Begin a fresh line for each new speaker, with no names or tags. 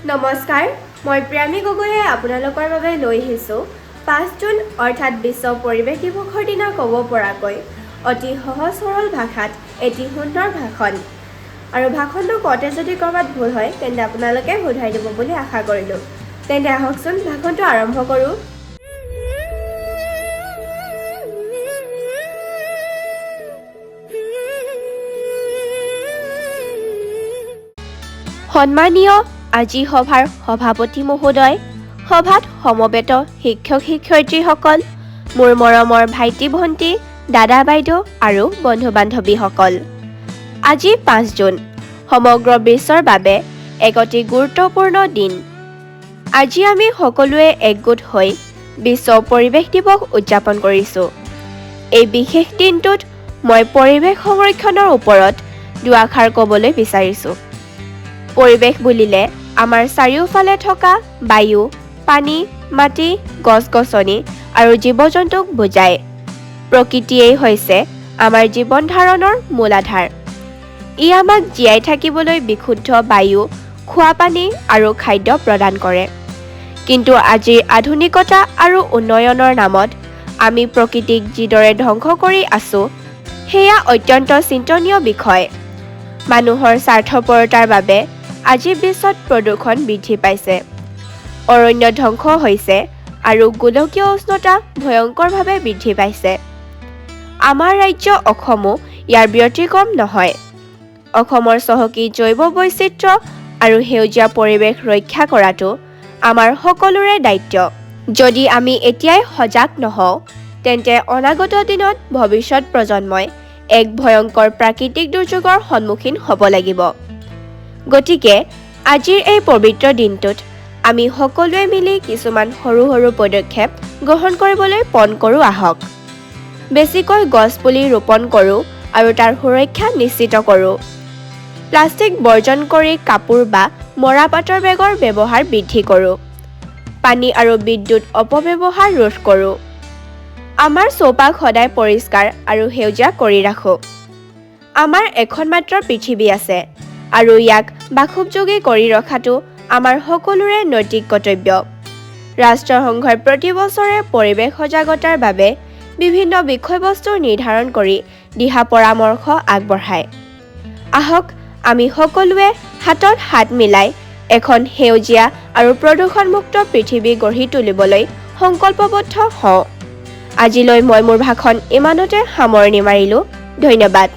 নমস্কাৰ, মই প্ৰিয়ামী গগৈয়ে আপোনালোকৰ বাবে লৈ আহিছোঁ 5 জুন অৰ্থাৎ বিশ্ব পৰিৱেশ দিৱসৰ দিনা ক'ব পৰাকৈ অতি সহজ সৰল ভাষাত এটি সুন্দৰ ভাষণ। আৰু ভাষণটো কওঁতে যদি ক'ৰবাত ভুল হয় তেন্তে আপোনালোকে শুধৰাই দিব বুলি আশা কৰিলোঁ। তেন্তে আহকচোন ভাষণটো আৰম্ভ কৰোঁ। সন্মানীয় আজি সভাৰ সভাপতি মহোদয়, সভাত সমবেত শিক্ষক শিক্ষয়িত্ৰীসকল, মোৰ মৰমৰ ভাইটি ভণ্টি, দাদা বাইদেউ আৰু বন্ধু বান্ধৱীসকল। আজি 5 জুন সমগ্ৰ বিশ্বৰ বাবে এক অতি গুৰুত্বপূৰ্ণ দিন। আজি আমি সকলোৱে একগোট হৈ বিশ্ব পৰিৱেশ দিৱস উদযাপন কৰিছোঁ। এই বিশেষ দিনটোত মই পৰিৱেশ সংৰক্ষণৰ ওপৰত দুআষাৰ ক'বলৈ বিচাৰিছোঁ। পৰিৱেশ বুলিলে আমাৰ চাৰিওফালে থকা বায়ু, পানী, মাটি, গছ-গছনি আৰু জীৱ-জন্তুক বুজায়। প্ৰকৃতিয়েই হৈছে আমাৰ জীৱন ধাৰণৰ মূল আধাৰ। ই আমাক জীয়াই থাকিবলৈ বিশুদ্ধ বায়ু, খোৱা পানী আৰু খাদ্য প্ৰদান কৰে। কিন্তু আজিৰ আধুনিকতা আৰু উন্নয়নৰ নামত আমি প্ৰকৃতিক যিদৰে ধ্বংস কৰি আছোঁ, সেয়া অত্যন্ত চিন্তনীয় বিষয়। মানুহৰ স্বাৰ্থপৰতাৰ বাবে আজি বিশ্বত প্ৰদূষণ বৃদ্ধি পাইছে, অৰণ্য ধ্বংস হৈছে আৰু গোলকীয় উষ্ণতা ভয়ংকৰভাৱে বৃদ্ধি পাইছে। আমাৰ ৰাজ্য অসমো ইয়াৰ ব্যতিক্ৰম নহয়। অসমৰ চহকী জৈৱ বৈচিত্ৰ্য আৰু সেউজীয়া পৰিৱেশ ৰক্ষা কৰাটো আমাৰ সকলোৰে দায়িত্ব। যদি আমি এতিয়াই সজাগ নহওঁ, তেন্তে অনাগত দিনত ভৱিষ্যত প্ৰজন্মই এক ভয়ংকৰ প্ৰাকৃতিক দুৰ্যোগৰ সন্মুখীন হ'ব লাগিব। গতিকে আজিৰ এই পবিত্ৰ দিনটোত আমি সকলোৱে মিলি কিছুমান সৰু সৰু পদক্ষেপ গ্ৰহণ কৰিবলৈ পণ কৰোঁ আহক। বেছিকৈ গছপুলি ৰোপণ কৰোঁ আৰু তাৰ সুৰক্ষা নিশ্চিত কৰোঁ। প্লাষ্টিক বৰ্জন কৰি কাপোৰ বা মৰাপাটৰ বেগৰ ব্যৱহাৰ বৃদ্ধি কৰোঁ। পানী আৰু বিদ্যুৎ অপব্যৱহাৰ ৰোধ কৰোঁ। আমাৰ চৌপাশ সদায় পৰিষ্কাৰ আৰু সেউজীয়া কৰি ৰাখোঁ। আমাৰ এখন মাত্ৰ পৃথিৱী আছে আৰু ইয়াক বাসযোগী কৰি ৰখাটো আমাৰ সকলোৰে নৈতিক কৰ্তব্য। ৰাষ্ট্ৰসংঘই প্ৰতি বছৰে পৰিৱেশ সজাগতাৰ বাবে বিভিন্ন বিষয়বস্তু নিৰ্ধাৰণ কৰি দিহা পৰামৰ্শ আগবঢ়ায়। আহক আমি সকলোৱে হাতত হাত মিলাই এখন সেউজীয়া আৰু প্ৰদূষণমুক্ত পৃথিৱী গঢ়ি তুলিবলৈ সংকল্পবদ্ধ হওঁ। আজিলৈ মই মোৰ ভাষণ ইমানতে সামৰণি মাৰিলোঁ। ধন্যবাদ।